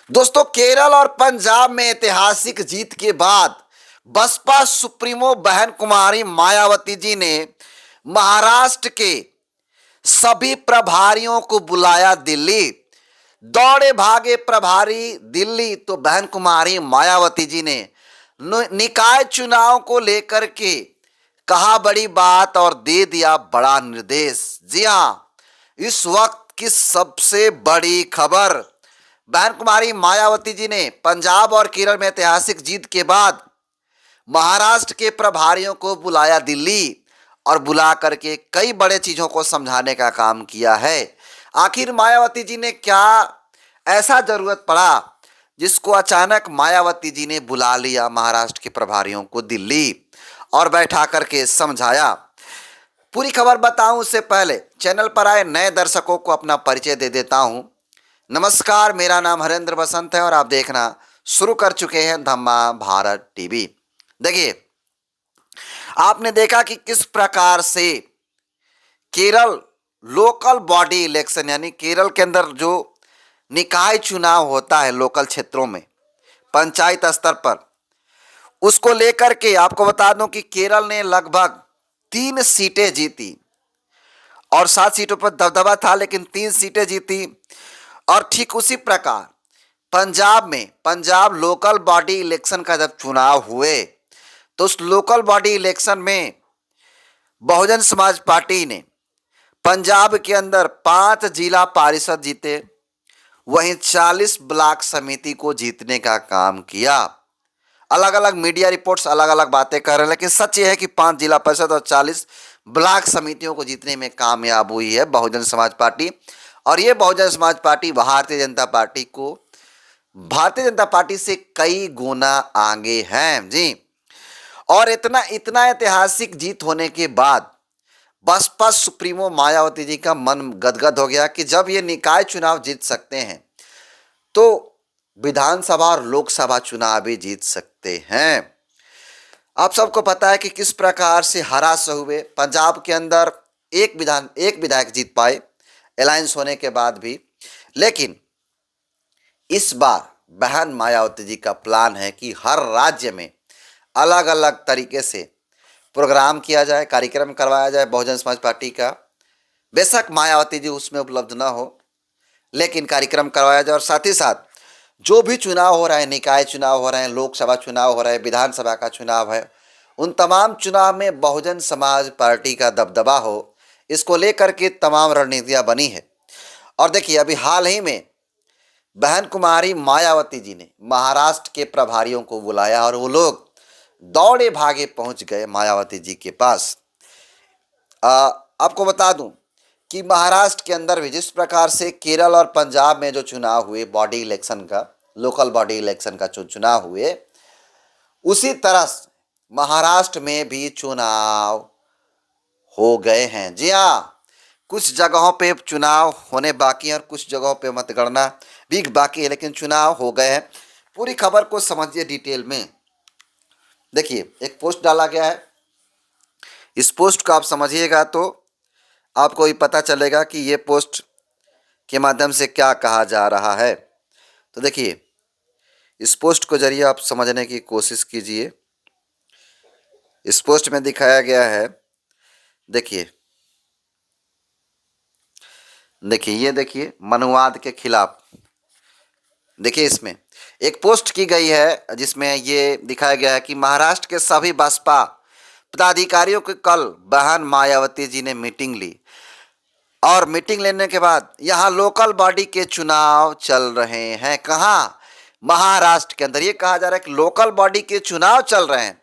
दोस्तों, केरल और पंजाब में ऐतिहासिक जीत के बाद बसपा सुप्रीमो बहन कुमारी मायावती जी ने महाराष्ट्र के सभी प्रभारियों को बुलाया दिल्ली। दौड़े भागे प्रभारी दिल्ली तो बहन कुमारी मायावती जी ने निकाय चुनाव को लेकर के कहा बड़ी बात और दे दिया बड़ा निर्देश। जी हां, इस वक्त की सबसे बड़ी खबर, बहन कुमारी मायावती जी ने पंजाब और केरल में ऐतिहासिक जीत के बाद महाराष्ट्र के प्रभारियों को बुलाया दिल्ली और बुला करके कई बड़े चीजों को समझाने का काम किया है। आखिर मायावती जी ने क्या ऐसा जरूरत पड़ा जिसको अचानक मायावती जी ने बुला लिया महाराष्ट्र के प्रभारियों को दिल्ली और बैठा करके समझाया। पूरी खबर बताऊं उससे पहले चैनल पर आए नए दर्शकों को अपना परिचय दे देता हूं। नमस्कार, मेरा नाम हरेंद्र बसंत है और आप देखना शुरू कर चुके हैं धम्मा भारत टीवी। देखिए, आपने देखा कि किस प्रकार से केरल लोकल बॉडी इलेक्शन यानी केरल के अंदर जो निकाय चुनाव होता है लोकल क्षेत्रों में पंचायत स्तर पर, उसको लेकर के आपको बता दूं कि केरल ने लगभग 3 सीटें जीती और 7 सीटों पर दबदबा था, लेकिन 3 सीटें जीती। और ठीक उसी प्रकार पंजाब लोकल बॉडी इलेक्शन का जब चुनाव हुए तो उस लोकल बॉडी इलेक्शन में बहुजन समाज पार्टी ने पंजाब के अंदर 5 जिला पारिषद जीते, वहीं 40 ब्लॉक समिति को जीतने का काम किया। अलग अलग मीडिया रिपोर्ट्स अलग अलग बातें कर रहे हैं, लेकिन सच ये है कि 5 जिला परिषद और 40 ब्लॉक समितियों को जीतने में कामयाब हुई है बहुजन समाज पार्टी। और ये बहुजन समाज पार्टी भारतीय जनता पार्टी से कई गुना आगे हैं जी। और इतना ऐतिहासिक जीत होने के बाद बसपा सुप्रीमो मायावती जी का मन गदगद हो गया कि जब ये निकाय चुनाव जीत सकते हैं तो विधानसभा और लोकसभा चुनाव भी जीत सकते हैं। आप सबको पता है कि किस प्रकार से हरास हुए पंजाब के अंदर एक विधायक जीत पाए अलायंस होने के बाद भी। लेकिन इस बार बहन मायावती जी का प्लान है कि हर राज्य में अलग अलग तरीके से प्रोग्राम किया जाए, कार्यक्रम करवाया जाए बहुजन समाज पार्टी का। बेशक मायावती जी उसमें उपलब्ध ना हो, लेकिन कार्यक्रम करवाया जाए और साथ ही साथ जो भी चुनाव हो रहा है, निकाय चुनाव हो रहे हैं, लोकसभा चुनाव हो रहा है, विधानसभा का चुनाव है, उन तमाम चुनाव में बहुजन समाज पार्टी का दबदबा हो, इसको लेकर के तमाम रणनीतियां बनी है। और देखिए, अभी हाल ही में बहन कुमारी मायावती जी ने महाराष्ट्र के प्रभारियों को बुलाया और वो लोग दौड़े भागे पहुंच गए मायावती जी के पास। आपको बता दूं कि महाराष्ट्र के अंदर भी जिस प्रकार से केरल और पंजाब में जो चुनाव हुए बॉडी इलेक्शन का, लोकल बॉडी इलेक्शन का जो चुनाव हुए, उसी तरह महाराष्ट्र में भी चुनाव हो गए हैं। जी हाँ, कुछ जगहों पे चुनाव होने बाकी हैं और कुछ जगहों पे मतगणना भी बाकी है, लेकिन चुनाव हो गए हैं। पूरी खबर को समझिए डिटेल में। देखिए, एक पोस्ट डाला गया है, इस पोस्ट को आप समझिएगा तो आपको ही पता चलेगा कि ये पोस्ट के माध्यम से क्या कहा जा रहा है। तो देखिए, इस पोस्ट को जरिए आप समझने की कोशिश कीजिए। इस पोस्ट में दिखाया गया है, देखिए ये देखिए, मनुवाद के खिलाफ। देखिए, इसमें एक पोस्ट की गई है जिसमें ये दिखाया गया है कि महाराष्ट्र के सभी बसपा पदाधिकारियों की कल बहन मायावती जी ने मीटिंग ली और मीटिंग लेने के बाद यहाँ लोकल बॉडी के चुनाव चल रहे हैं। कहाँ? महाराष्ट्र के अंदर। ये कहा जा रहा है कि लोकल बॉडी के चुनाव चल रहे हैं,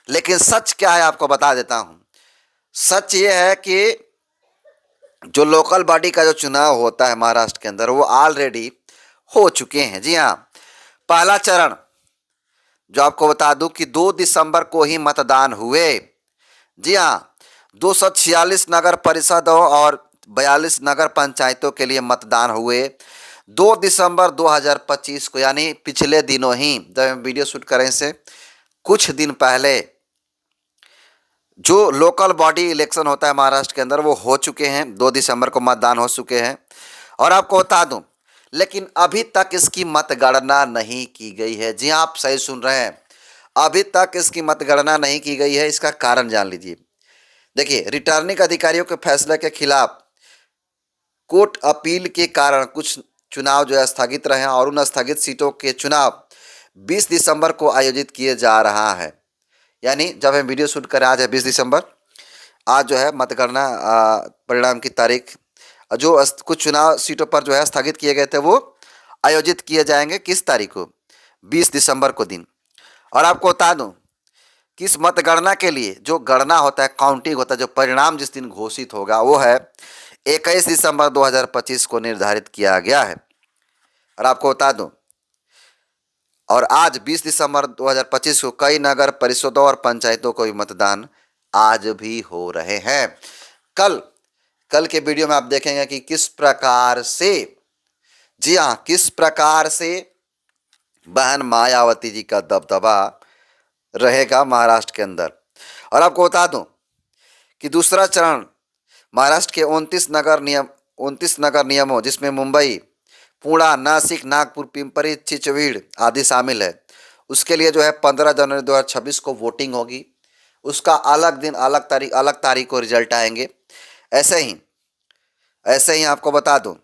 लेकिन सच क्या है आपको बता देता हूँ। सच ये है कि जो लोकल बॉडी का जो चुनाव होता है महाराष्ट्र के अंदर वो ऑलरेडी हो चुके हैं। जी हाँ, पहला चरण जो आपको बता दूं कि 2 दिसंबर को ही मतदान हुए। जी हाँ, 246 नगर परिषदों और 42 नगर पंचायतों के लिए मतदान हुए 2 दिसंबर 2025 को, यानी पिछले दिनों ही, जब वीडियो शूट करें से कुछ दिन पहले जो लोकल बॉडी इलेक्शन होता है महाराष्ट्र के अंदर वो हो चुके हैं। 2 दिसंबर को मतदान हो चुके हैं। और आपको बता दूं, लेकिन अभी तक इसकी मतगणना नहीं की गई है। जी हाँ, आप सही सुन रहे हैं, अभी तक इसकी मतगणना नहीं की गई है। इसका कारण जान लीजिए। देखिए, रिटर्निंग अधिकारियों के फैसले के खिलाफ कोर्ट अपील के कारण कुछ चुनाव जो है स्थगित रहे हैं और उन स्थगित सीटों के चुनाव 20 दिसंबर को आयोजित किए जा रहा है। यानी जब हम वीडियो शूट कर रहे हैं, आज है 20 दिसंबर, आज जो है मतगणना परिणाम की तारीख, जो कुछ चुनाव सीटों पर जो है स्थगित किए गए थे वो आयोजित किए जाएंगे किस तारीख को, 20 दिसंबर को दिन। और आपको बता दूं कि इस मतगणना के लिए जो गणना होता है, काउंटिंग होता है, जो परिणाम जिस दिन घोषित होगा वो है 21 दिसंबर 2025 को निर्धारित किया गया है। और आपको बता दूं, और आज 20 दिसंबर 2025 को कई नगर परिषदों और पंचायतों को भी मतदान आज भी हो रहे हैं। कल के वीडियो में आप देखेंगे कि किस प्रकार से, जी हाँ, किस प्रकार से बहन मायावती जी का दबदबा रहेगा महाराष्ट्र के अंदर। और आपको बता दूं कि दूसरा चरण महाराष्ट्र के 29 नगर नियमों, जिसमें मुंबई, पुणे, नासिक, नागपुर, पिंपरी चिंचवड आदि शामिल है, उसके लिए जो है 15 जनवरी 2026 को वोटिंग होगी। उसका अलग दिन, अलग तारीख को रिजल्ट आएंगे। ऐसे ही आपको बता दूं,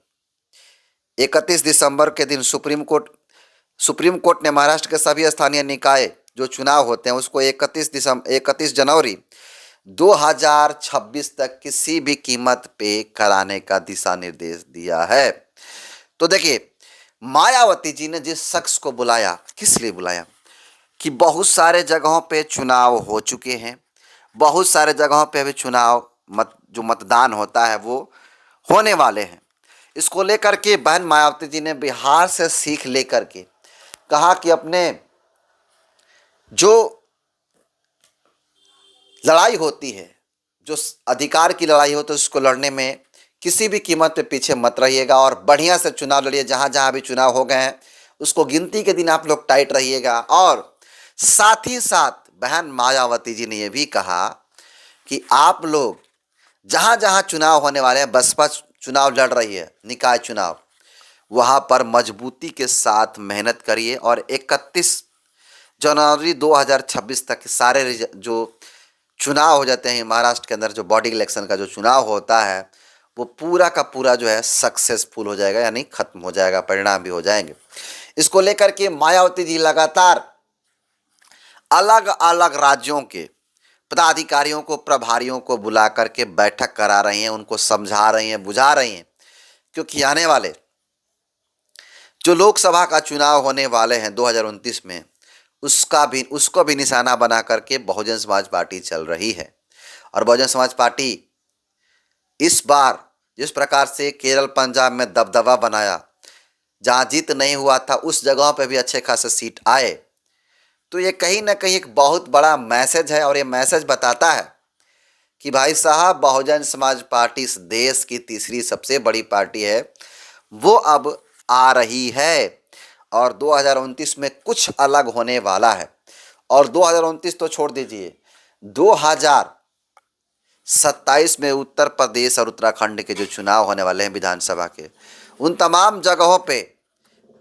31 दिसंबर के दिन सुप्रीम कोर्ट ने महाराष्ट्र के सभी स्थानीय निकाय जो चुनाव होते हैं उसको 31 जनवरी 2026 तक किसी भी कीमत पे कराने का दिशा निर्देश दिया है। तो देखिए, मायावती जी ने जिस शख्स को बुलाया, किस लिए बुलाया कि बहुत सारे जगहों पे चुनाव हो चुके हैं, बहुत सारे जगहों पे अभी जो मतदान होता है वो होने वाले हैं। इसको लेकर के बहन मायावती जी ने बिहार से सीख लेकर के कहा कि अपने जो लड़ाई होती है, जो अधिकार की लड़ाई होती है, उसको लड़ने में किसी भी कीमत पे पीछे मत रहिएगा और बढ़िया से चुनाव लड़िए। जहाँ जहाँ भी चुनाव हो गए हैं उसको गिनती के दिन आप लोग टाइट रहिएगा। और साथ ही साथ बहन मायावती जी ने यह भी कहा कि आप लोग जहाँ जहाँ चुनाव होने वाले हैं, बसपा चुनाव लड़ रही है, निकाय चुनाव, वहाँ पर मजबूती के साथ मेहनत करिए और 31 जनवरी 2026 तक सारे जो चुनाव हो जाते हैं महाराष्ट्र के अंदर, जो बॉडी इलेक्शन का जो चुनाव होता है वो पूरा का पूरा जो है सक्सेसफुल हो जाएगा, यानी खत्म हो जाएगा, परिणाम भी हो जाएंगे। इसको लेकर के मायावती जी लगातार अलग अलग राज्यों के पदाधिकारियों को, प्रभारियों को बुला करके बैठक करा रही हैं, उनको समझा रही हैं, बुझा रही हैं, क्योंकि आने वाले जो लोकसभा का चुनाव होने वाले हैं 2029 में, उसको भी निशाना बना करके बहुजन समाज पार्टी चल रही है। और बहुजन समाज पार्टी इस बार जिस प्रकार से केरल, पंजाब में दबदबा बनाया, जहां जीत नहीं हुआ था उस जगहों पे भी अच्छे खासे सीट आए, तो ये कहीं ना कहीं एक बहुत बड़ा मैसेज है। और ये मैसेज बताता है कि भाई साहब, बहुजन समाज पार्टी इस देश की तीसरी सबसे बड़ी पार्टी है, वो अब आ रही है और 2029 में कुछ अलग होने वाला है। और 2029 तो छोड़ दीजिए, 2027 में उत्तर प्रदेश और उत्तराखंड के जो चुनाव होने वाले हैं विधानसभा के, उन तमाम जगहों पे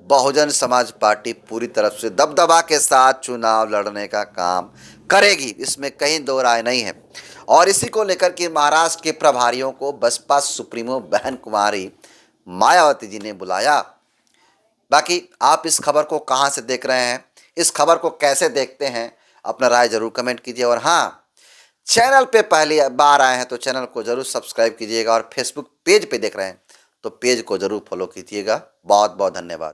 बहुजन समाज पार्टी पूरी तरफ से दबदबा के साथ चुनाव लड़ने का काम करेगी, इसमें कहीं दो राय नहीं है। और इसी को लेकर के महाराष्ट्र के प्रभारियों को बसपा सुप्रीमो बहन कुमारी मायावती जी ने बुलाया। बाकी आप इस खबर को कहां से देख रहे हैं, इस खबर को कैसे देखते हैं, अपना राय जरूर कमेंट कीजिए। और हाँ, चैनल पे पहली बार आए हैं तो चैनल को जरूर सब्सक्राइब कीजिएगा और फेसबुक पेज पे देख रहे हैं तो पेज को जरूर फॉलो कीजिएगा। बहुत बहुत धन्यवाद।